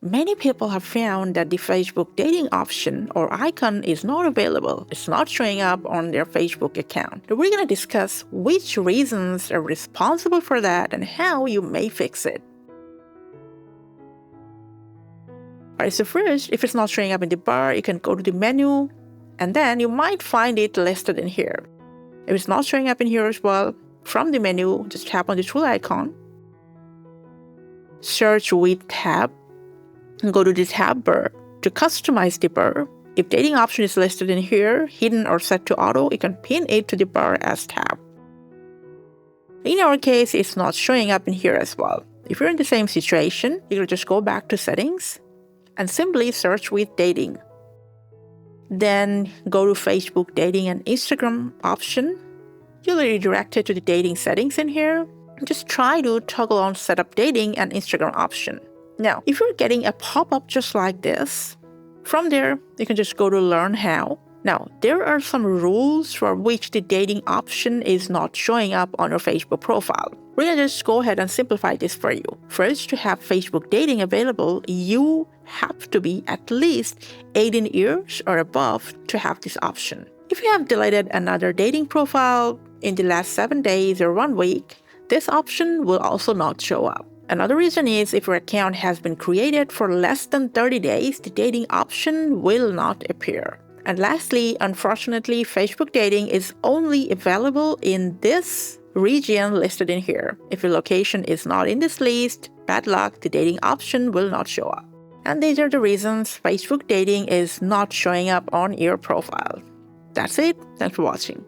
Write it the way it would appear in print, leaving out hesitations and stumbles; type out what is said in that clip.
Many people have found that the Facebook dating option or icon is not available. It's not showing up on their Facebook account. So we're going to discuss which reasons are responsible for that and how you may fix it. Alright, so first, if it's not showing up in the bar, you can go to the menu and then you might find it listed in here. If it's not showing up in here as well, from the menu, just tap on the tool icon, search with tab, and go to the tab bar. To customize the bar, if dating option is listed in here, hidden or set to auto, you can pin it to the bar as tab. In our case, it's not showing up in here as well. If you're in the same situation, you can just go back to settings and simply search with dating. Then go to Facebook dating and Instagram option. You'll be redirected to the dating settings in here. Just try to toggle on setup dating and Instagram option. Now, if you're getting a pop-up just like this, from there, you can just go to learn how. Now, there are some rules for which the dating option is not showing up on your Facebook profile. We're going to just go ahead and simplify this for you. First, to have Facebook dating available, you have to be at least 18 years or above to have this option. If you have deleted another dating profile in the last 7 days or 1 week, this option will also not show up. Another reason is if your account has been created for less than 30 days, the dating option will not appear. And lastly, unfortunately, Facebook dating is only available in this region listed in here. If your location is not in this list, bad luck, the dating option will not show up. And these are the reasons Facebook dating is not showing up on your profile. That's it. Thanks for watching.